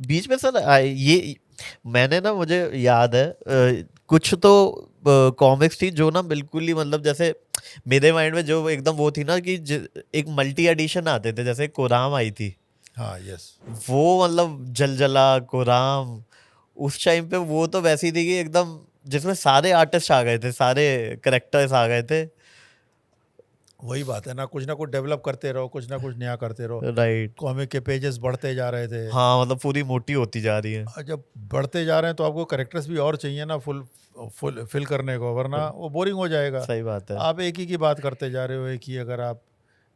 बीच में सर ये मैंने ना, मुझे याद है कुछ तो कॉमिक्स थी जो ना बिल्कुल ही मतलब जैसे मेरे माइंड में जो एकदम वो थी ना कि एक मल्टी एडिशन आते थे, जैसे कोराम आई थी, हाँ यस, वो मतलब जलजला कोराम, उस टाइम पे वो तो वैसी थी कि एकदम जिसमें सारे आर्टिस्ट आ गए थे, सारे करेक्टर्स आ गए थे। वही बात है ना कुछ डेवलप करते रहो, कुछ ना कुछ नया करते रहो। राइट। कॉमिक के पेजेस बढ़ते जा रहे थे। हाँ मतलब पूरी मोटी होती जा रही है। और जब बढ़ते जा रहे हैं तो आपको करेक्टर्स भी और चाहिए ना, फुल फुल फिल करने को, वरना वो बोरिंग हो जाएगा। सही बात है। आप एक ही की बात करते जा रहे हो, एक ही अगर आप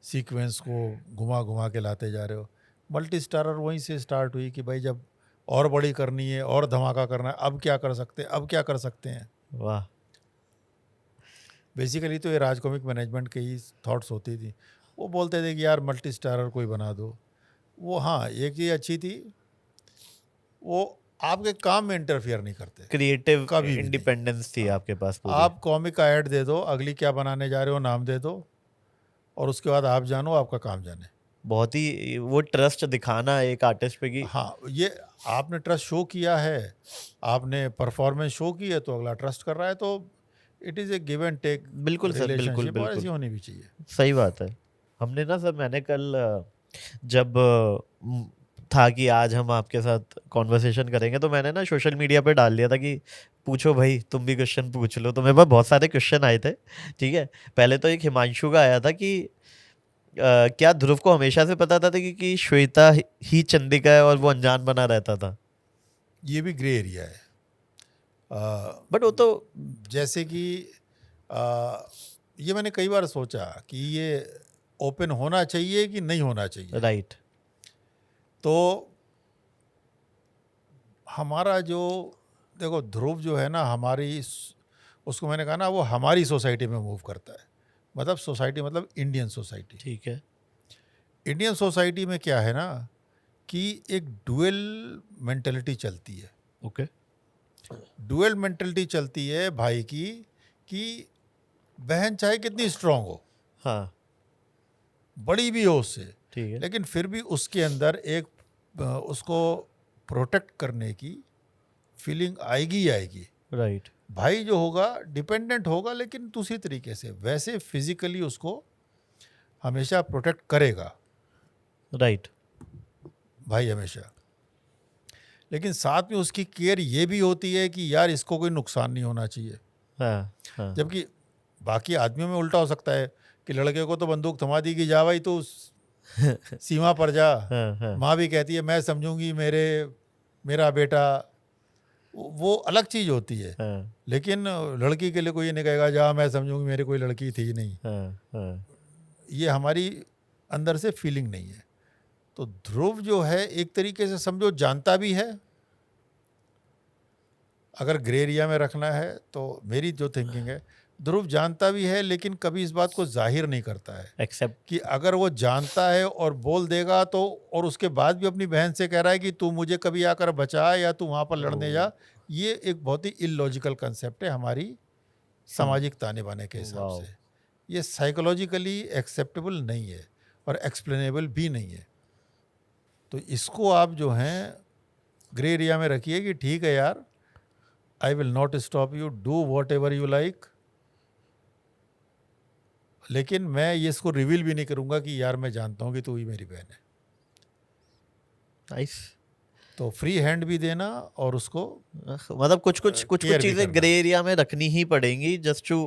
सीक्वेंस को घुमा घुमा के लाते जा रहे हो। मल्टी स्टारर वहीं से स्टार्ट हुई कि भाई जब और बड़ी करनी है और धमाका करना है, अब क्या कर सकते हैं, अब क्या कर सकते हैं। वाह। बेसिकली तो ये राज कॉमिक मैनेजमेंट के ही थॉट्स होती थी। वो बोलते थे कि यार मल्टी स्टारर कोई बना दो। वो हाँ एक चीज़ अच्छी थी, वो आपके काम में इंटरफियर नहीं करते, क्रिएटिव कभी भी नहीं। इंडिपेंडेंस थी हाँ, आपके पास पूरी। आप कॉमिक का ऐड दे दो, अगली क्या बनाने जा रहे हो नाम दे दो, और उसके बाद आप जानो, आपका काम जाने। बहुत ही वो ट्रस्ट दिखाना एक आर्टिस्ट पे कि हाँ, ये आपने ट्रस्ट शो किया है, आपने परफॉर्मेंस शो की है, तो अगला ट्रस्ट कर रहा है, तो it is a give and take बिल्कुल सर, बिल्कुल रिलेशनशिप, और ऐसी बिल्कुल होनी भी चाहिए। सही बात है। हमने ना सर, मैंने कल जब था कि आज हम आपके साथ कॉन्वर्सेशन करेंगे, तो मैंने ना सोशल मीडिया पे डाल दिया था कि पूछो भाई, तुम भी क्वेश्चन पूछ लो। तो मेरे पास बहुत सारे क्वेश्चन आए थे। ठीक है, पहले तो एक हिमांशु का आया था कि क्या ध्रुव को हमेशा से पता था कि श्वेता ही चंदिका है और वो अनजान बना रहता था? ये भी ग्रे एरिया है। बट वो तो जैसे कि ये मैंने कई बार सोचा कि ये ओपन होना चाहिए कि नहीं होना चाहिए। राइट। तो हमारा जो, देखो ध्रुव जो है ना, उसको मैंने कहा ना, वो हमारी सोसाइटी में मूव करता है। मतलब सोसाइटी मतलब इंडियन सोसाइटी। ठीक है। इंडियन सोसाइटी में क्या है ना कि एक डुअल मेंटेलिटी चलती है। ओके। डुअल मेंटेलिटी चलती है भाई की, कि बहन चाहे कितनी स्ट्रांग हो, हाँ। बड़ी भी हो उससे, ठीक है। लेकिन फिर भी उसके अंदर एक उसको प्रोटेक्ट करने की फीलिंग आएगी ही आएगी। राइट। भाई जो होगा डिपेंडेंट होगा, लेकिन दूसरी तरीके से, वैसे फिजिकली उसको हमेशा प्रोटेक्ट करेगा राइट। भाई हमेशा। लेकिन साथ में उसकी केयर ये भी होती है कि यार इसको कोई नुकसान नहीं होना चाहिए। हाँ हाँ जबकि बाकी आदमियों में उल्टा हो सकता है कि लड़के को तो बंदूक थमा दी कि जा भाई तू सीमा पर जा। हाँ हाँ माँ भी कहती है मैं समझूंगी, मेरा बेटा, वो अलग चीज़ होती है। हाँ लेकिन लड़की के लिए कोई ये नहीं कहेगा जा मैं समझूंगी, मेरी कोई लड़की थी ही नहीं। हाँ हाँ। ये हमारी अंदर से फीलिंग नहीं है। तो ध्रुव जो है एक तरीके से समझो जानता भी है, अगर ग्रे एरिया में रखना है तो मेरी जो थिंकिंग है, ध्रुव जानता भी है लेकिन कभी इस बात को जाहिर नहीं करता है। एक्सेप्ट। कि अगर वो जानता है और बोल देगा तो, और उसके बाद भी अपनी बहन से कह रहा है कि तू मुझे कभी आकर बचा या तू वहाँ पर लड़ने जा, ये एक बहुत ही इलॉजिकल कंसेप्ट है हमारी सामाजिक ताने बाने के हिसाब वाओ। से। ये साइकोलॉजिकली एक्सेप्टेबल नहीं है और एक्सप्लेनेबल भी नहीं है। तो इसको आप जो हैं ग्रे एरिया में रखिए कि ठीक है यार, I will not stop you, do what ever you like, लेकिन मैं ये इसको रिवील भी नहीं करूंगा कि यार मैं जानता हूँ कि तू ही मेरी बहन है। नाइस। तो फ्री हैंड भी देना और उसको मतलब कुछ कुछ कुछ कुछ केयर भी चीजें करना। ग्रे एरिया में रखनी ही पड़ेंगी just to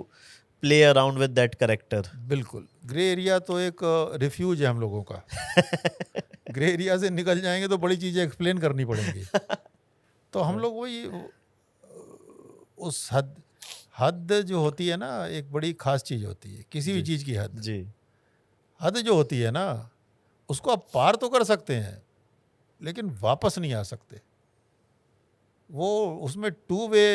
play around with that character. बिल्कुल, ग्रे एरिया तो एक रिफ्यूज है हम लोगों का। ग्रे एरिया से निकल जाएंगे तो बड़ी चीज़ें एक्सप्लेन करनी पड़ेंगी। तो हम लोग वही उस हद जो होती है ना, एक बड़ी खास चीज़ होती है किसी भी चीज़ की हद। जी। हद जो होती है ना, उसको आप पार तो कर सकते हैं लेकिन वापस नहीं आ सकते। वो उसमें टू वे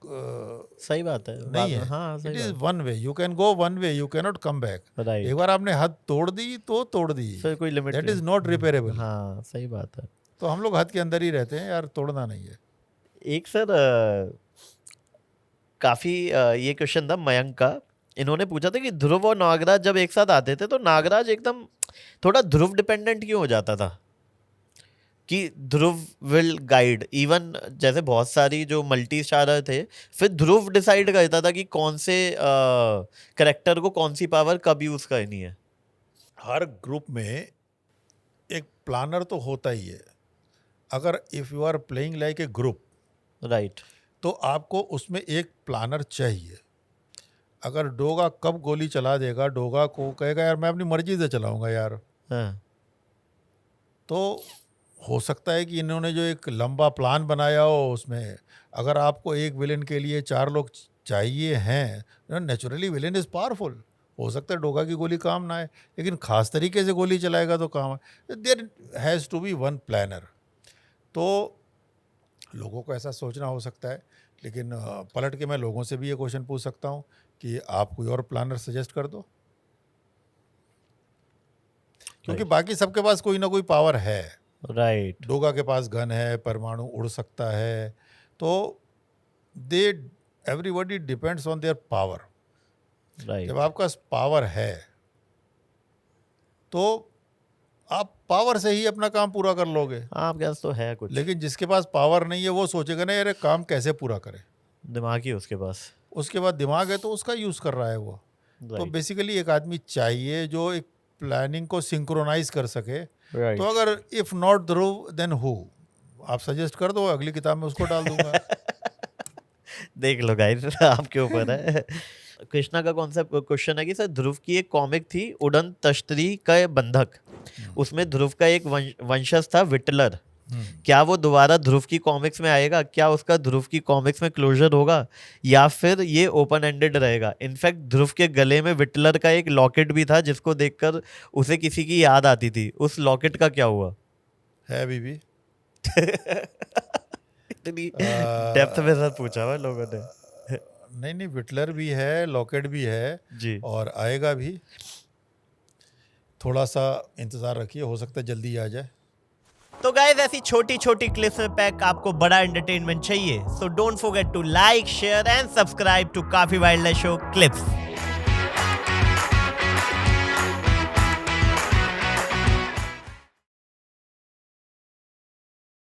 सही बात है। नहीं है। हाँ इट सही इज़ बात। One way, you can go one way, you can not come back. एक राइट। बार आपने हद तोड़ दी तो तोड़ दी, फिर कोई लिमिट दैट इज़ नहीं। Not repairable. हाँ सही बात है। तो हम लोग हद के अंदर ही रहते हैं यार, तोड़ना नहीं है। एक सर काफी ये क्वेश्चन था मयंक का। इन्होंने पूछा था कि ध्रुव और नागराज जब एक साथ आते थे तो नागराज एकदम थोड़ा ध्रुव डिपेंडेंट क्यों हो जाता था? कि ध्रुव विल गाइड, इवन जैसे बहुत सारी जो मल्टी स्टारर थे, फिर ध्रुव डिसाइड करता था कि कौन से करेक्टर को कौन सी पावर कब यूज करनी है। हर ग्रुप में एक प्लानर तो होता ही है। अगर if you are playing like a group, right. तो आपको उसमें एक प्लानर चाहिए। अगर डोगा कब गोली चला देगा, डोगा को कहेगा यार मैं अपनी मर्जी से चलाऊंगा यार, हाँ, तो हो सकता है कि इन्होंने जो एक लंबा प्लान बनाया हो उसमें, अगर आपको एक विलेन के लिए 4 लोग चाहिए हैं, नेचुरली विलेन इज़ पावरफुल, हो सकता है डोगा की गोली काम ना आए, लेकिन खास तरीके से गोली चलाएगा तो काम है। There has to be one planner. तो लोगों को ऐसा सोचना हो सकता है, लेकिन पलट के मैं लोगों से भी ये क्वेश्चन पूछ सकता हूँ कि आप कोई और प्लानर सजेस्ट कर दो, क्योंकि बाकी सबके पास कोई ना कोई पावर है। राइट। डोगा के पास गन है, परमाणु उड़ सकता है, तो they everybody depends on their power. Right. जब आपका पावर है तो आप पावर से ही अपना काम पूरा कर लोगे, आपके पास तो है कुछ, लेकिन जिसके पास पावर नहीं है वो सोचेगा ना यार ये काम कैसे पूरा करे। दिमाग ही उसके पास। उसके बाद दिमाग है तो उसका यूज़ कर रहा है वो। तो राइट। बेसिकली एक आदमी चाहिए जो एक प्लानिंग को सिंक्रोनाइज कर सके। राइट। तो अगर if not Dhruv then who, आप सजेस्ट कर दो, अगली किताब में उसको डाल दूंगा। देख लो गाइस, आपके ऊपर है। कृष्णा का कौन सा क्वेश्चन है कि सर, ध्रुव की एक कॉमिक थी उड़न तश्तरी का बंधक, उसमें ध्रुव का एक वंशज था विटलर, क्या वो दोबारा ध्रुव की कॉमिक्स में आएगा? क्या उसका ध्रुव की कॉमिक्स में क्लोजर होगा, या फिर ये ओपन एंडेड रहेगा? इनफैक्ट ध्रुव के गले में विटलर का एक लॉकेट भी था जिसको देखकर उसे किसी की याद आती थी, उस लॉकेट का क्या हुआ? है अभी भी। इतनी डेप्थ में सर पूछा हुआ लोगों ने। नहीं नहीं, विटलर भी है, लॉकेट भी है जी। और आएगा भी। थोड़ा सा इंतज़ार रखिए, हो सकता है जल्दी आ जाए। तो गाइस, ऐसी छोटी छोटी क्लिप्स में पैक आपको बड़ा एंटरटेनमेंट चाहिए, so don't forget to like, share and subscribe to काफी वाइल्ड लाइफ शो क्लिप्स।